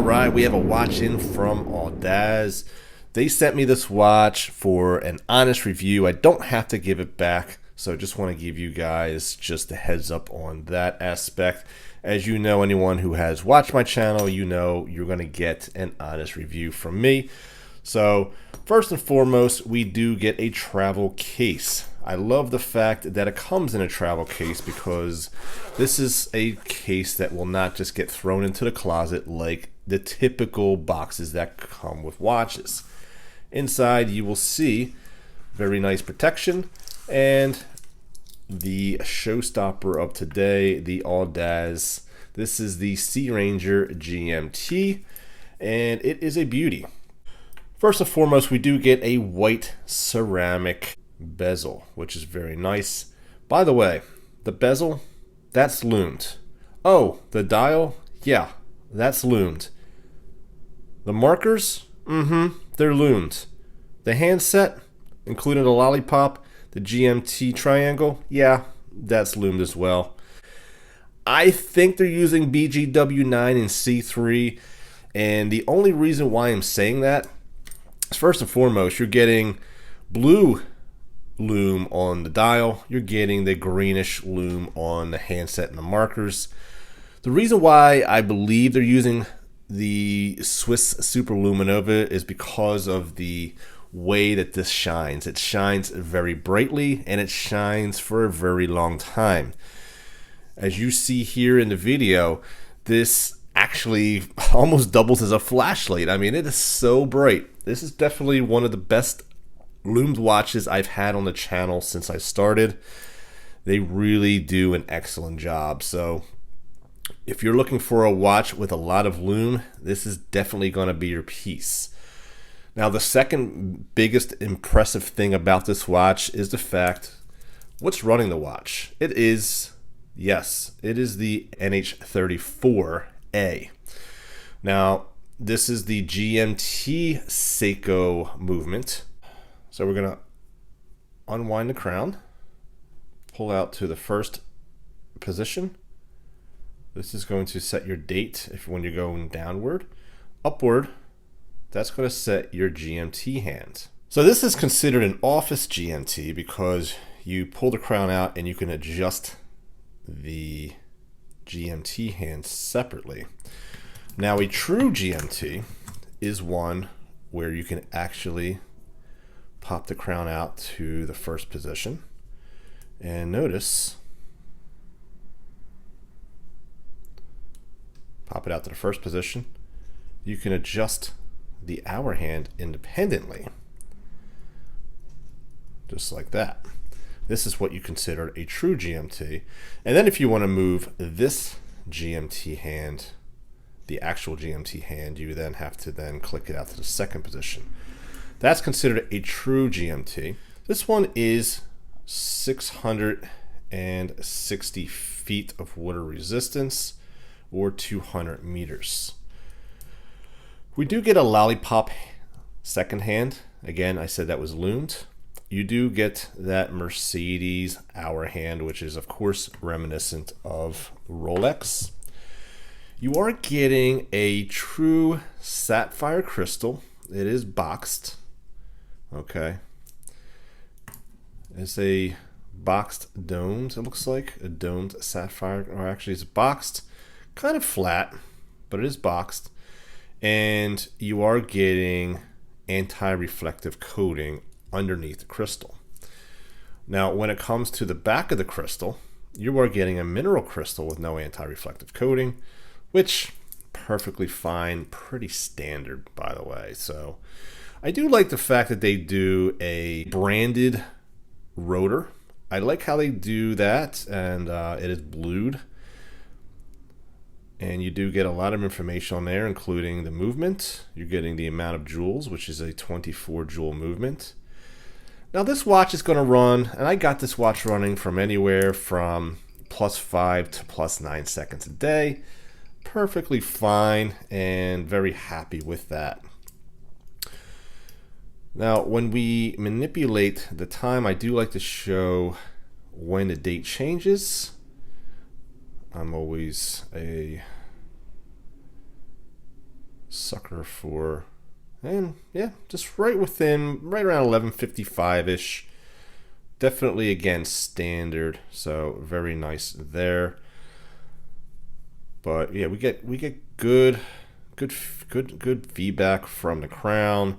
right, we have a watch in from Audaz. They sent me this watch for an honest review. I don't have to give it back, so I just want to give you guys just a heads up on that aspect. As you know, anyone who has watched my channel, you know you're going to get an honest review from me. So first and foremost, we do get a travel case. I love the fact that it comes in a travel case because this is a case that will not just get thrown into the closet like the typical boxes that come with watches. Inside you will see very nice protection and the showstopper of today, the Audaz. This is the Sea Ranger GMT and it is a beauty. First and foremost, we do get a white ceramic bezel, which is very nice. By the way, the bezel, that's lumed. Oh, the dial, yeah, that's lumed. The markers, they're lumed. The handset, including the lollipop, the GMT triangle, yeah, that's lumed as well. I think they're using BGW9 and C3, and the only reason why I'm saying that is first and foremost, you're getting blue lume on the dial, you're getting the greenish lume on the handset and the markers. The reason why I believe they're using the Swiss Superluminova is because of the way that this shines. It shines very brightly and it shines for a very long time. As you see here in the video, this actually almost doubles as a flashlight. I mean, it is so bright. This is definitely one of the best lumed watches I've had on the channel since I started. They really do an excellent job. So if you're looking for a watch with a lot of lume, this is definitely going to be your piece. Now, the second biggest impressive thing about this watch is the fact what's running the watch. It is, yes, it is the NH34A. Now, this is the GMT Seiko movement. So we're going to unwind the crown, pull out to the first position. This is going to set your date if when you're going downward. Upward, that's going to set your GMT hand. So this is considered an office GMT because you pull the crown out and you can adjust the GMT hand separately. Now a true GMT is one where you can actually pop the crown out to the first position and notice, pop it out to the first position, you can adjust the hour hand independently, just like that. This is what you consider a true GMT. And then if you want to move this GMT hand, the actual GMT hand, you then have to then click it out to the second position. That's considered a true GMT. This one is 660 feet of water resistance or 200 meters. We do get a lollipop second hand. Again, I said that was lumed. You do get that Mercedes hour hand, which is of course reminiscent of Rolex. You are getting a true sapphire crystal. It is boxed. Okay. It's a boxed domed, it looks like. A domed sapphire, or actually it's boxed, kind of flat, but it is boxed. And you are getting anti-reflective coating underneath the crystal. Now, when it comes to the back of the crystal, you are getting a mineral crystal with no anti-reflective coating, which perfectly fine, pretty standard, by the way. So I do like the fact that they do a branded rotor. I like how they do that, and it is blued. And you do get a lot of information on there, including the movement. You're getting the amount of joules, which is a 24 joule movement. Now this watch is going to run, and I got this watch running from anywhere from +5 to +9 seconds a day. Perfectly fine and very happy with that. Now when we manipulate the time, I do like to show when the date changes. I'm always a sucker for, and yeah, just right around 1155-ish. Definitely, again, standard, so very nice there. But yeah, we get good feedback from the crown.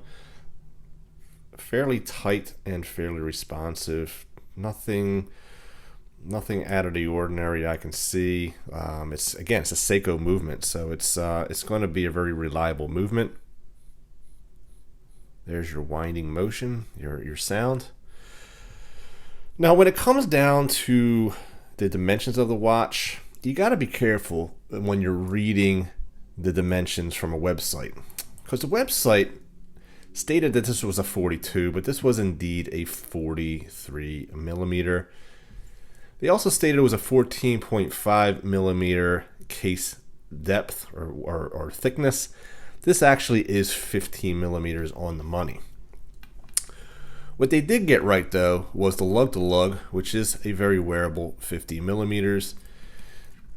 Fairly tight and fairly responsive. Nothing out of the ordinary I can see. It's a Seiko movement, so it's going to be a very reliable movement. There's your winding motion, your sound. Now, when it comes down to the dimensions of the watch, you got to be careful when you're reading the dimensions from a website, because the website stated that this was a 42, but this was indeed a 43 millimeter. They also stated it was a 14.5 millimeter case depth or thickness. This actually is 15 millimeters on the money. What they did get right, though, was the lug-to-lug, which is a very wearable 50 millimeters,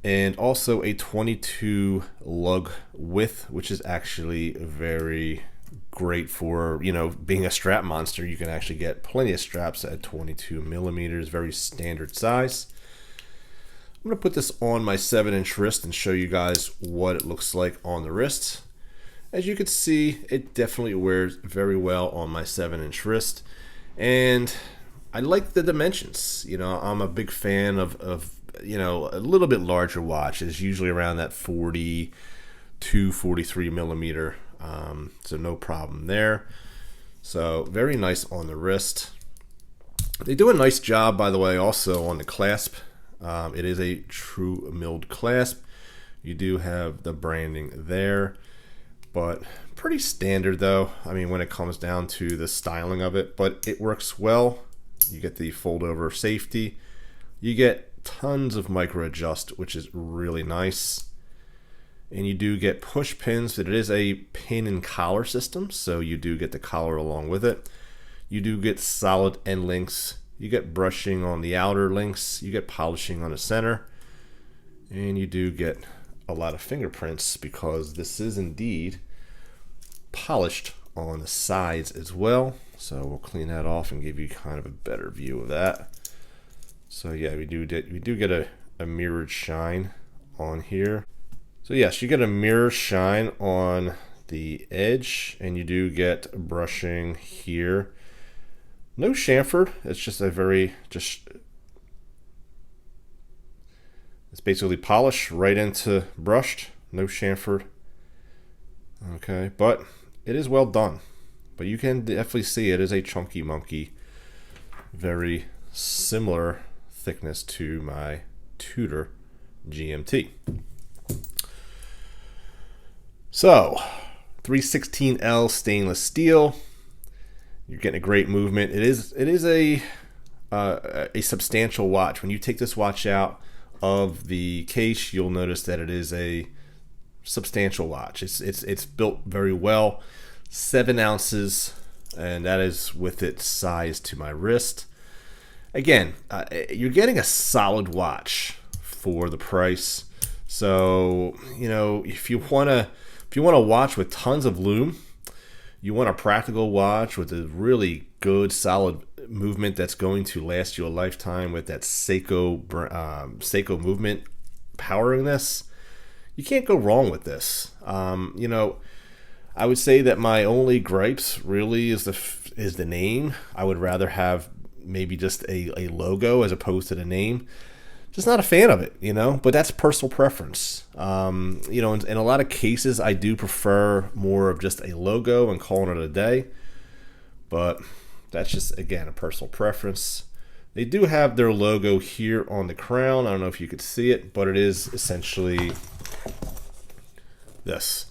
and also a 22 lug width, which is actually very great for, being a strap monster. You can actually get plenty of straps at 22 millimeters, very standard size. I'm going to put this on my 7-inch wrist and show you guys what it looks like on the wrist. As you can see, it definitely wears very well on my 7-inch wrist. And I like the dimensions. I'm a big fan of a little bit larger watches, usually around that 42, 43 millimeter. So no problem there. So very nice on the wrist. They do a nice job, by the way, also on the clasp. It is a true milled clasp. You do have the branding there, but pretty standard though. I mean, when it comes down to the styling of it, but it works well. You get the fold over safety. You get tons of micro adjust, which is really nice. And you do get push pins. It is a pin and collar system, so you do get the collar along with it. You do get solid end links. You get brushing on the outer links. You get polishing on the center. And you do get a lot of fingerprints because this is indeed polished on the sides as well. So we'll clean that off and give you kind of a better view of that. So yeah, we do get a mirrored shine on here. So yes, you get a mirror shine on the edge, and you do get brushing here. No chamfered. It's just it's basically polished right into brushed. No chamfered. Okay, but it is well done. But you can definitely see it is a chunky monkey. Very similar thickness to my Tudor GMT. So 316L stainless steel. You're getting a great movement. It is a substantial watch. When you take this watch out of the case, you'll notice that it is a substantial watch. It's built very well. 7 ounces, and that is with its size to my wrist. Again, you're getting a solid watch for the price. So if you want a watch with tons of lume, you want a practical watch with a really good solid movement that's going to last you a lifetime with that Seiko movement powering this, you can't go wrong with this. I would say that my only gripes really is the name. I would rather have maybe just a logo as opposed to the name. Just not a fan of it, but that's personal preference. In a lot of cases, I do prefer more of just a logo and calling it a day, but that's just, again, a personal preference. They do have their logo here on the crown. I don't know if you could see it, but it is essentially this.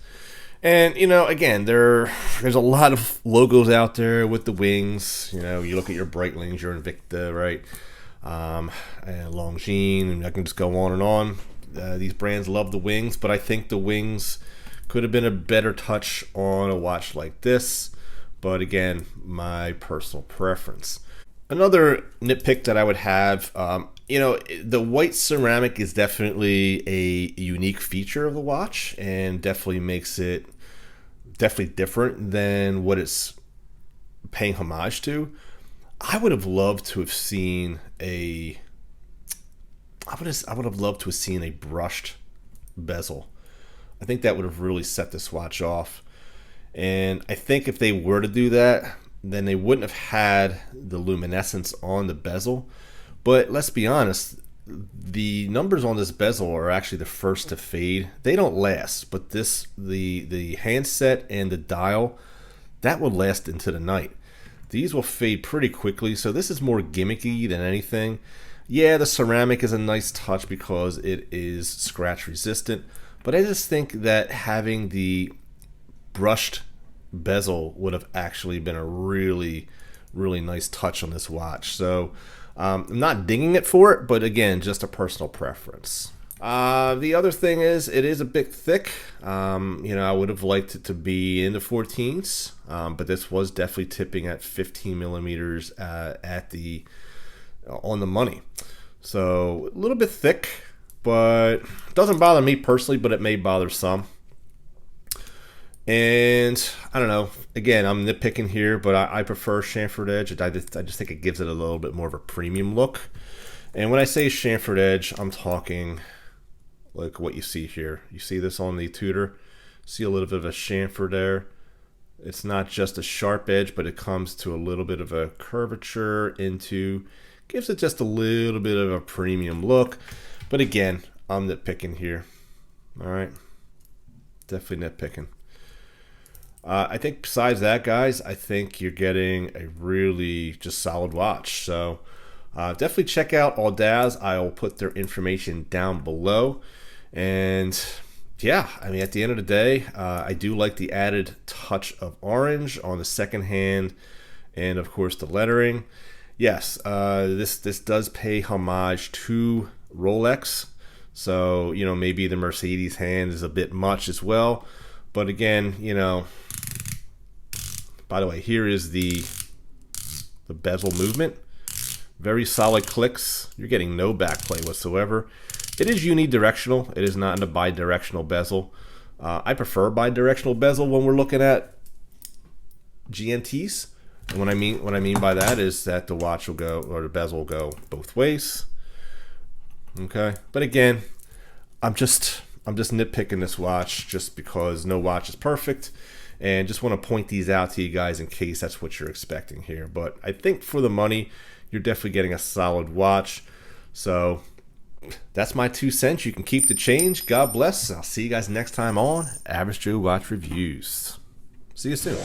And, again, there's a lot of logos out there with the wings. You look at your Breitlings, your Invicta, right? And Longines, and I can just go on and on. These brands love the wings, but I think the wings could have been a better touch on a watch like this. But again, my personal preference. Another nitpick that I would have, the white ceramic is definitely a unique feature of the watch and definitely makes it definitely different than what it's paying homage to. I would have loved to have seen a I would have loved to have seen a brushed bezel. I think that would have really set this watch off. And I think if they were to do that, then they wouldn't have had the luminescence on the bezel. But let's be honest, the numbers on this bezel are actually the first to fade. They don't last, but the handset and the dial, that will last into the night. These will fade pretty quickly, so this is more gimmicky than anything. Yeah, the ceramic is a nice touch because it is scratch resistant, but I just think that having the brushed bezel would have actually been a really, really nice touch on this watch. So I'm not dinging it for it, but again, just a personal preference. The other thing is it is a bit thick. I would have liked it to be in the 14s, but this was definitely tipping at 15 millimeters on the money. So a little bit thick, but it doesn't bother me personally, but it may bother some. And I don't know, again, I'm nitpicking here, but I prefer chamfered edge. I just think it gives it a little bit more of a premium look. And when I say chamfered edge, I'm talking like what you see here. You see this on the Tudor? See a little bit of a chamfer there. It's not just a sharp edge, but it comes to a little bit of a curvature gives it just a little bit of a premium look. But again, I'm nitpicking here. All right, definitely nitpicking. I think besides that, guys, I think you're getting a really just solid watch. So definitely check out Audaz. I'll put their information down below. And yeah, I mean, at the end of the day, I do like the added touch of orange on the second hand, and of course the lettering. Yes, this does pay homage to Rolex, so maybe the Mercedes hand is a bit much as well. But again, by the way, here is the bezel movement. Very solid clicks. You're getting no backplay whatsoever. It is unidirectional. It is not in a bi-directional bezel. I prefer bi-directional bezel when we're looking at GMTs. And what I mean by that is that the watch will go, or the bezel will go both ways. Okay, but again, I'm just nitpicking this watch just because no watch is perfect, and just want to point these out to you guys in case that's what you're expecting here. But I think for the money, you're definitely getting a solid watch. So that's my 2 cents. You can keep the change. God bless. I'll see you guys next time on Average Joe Watch Reviews. See you soon.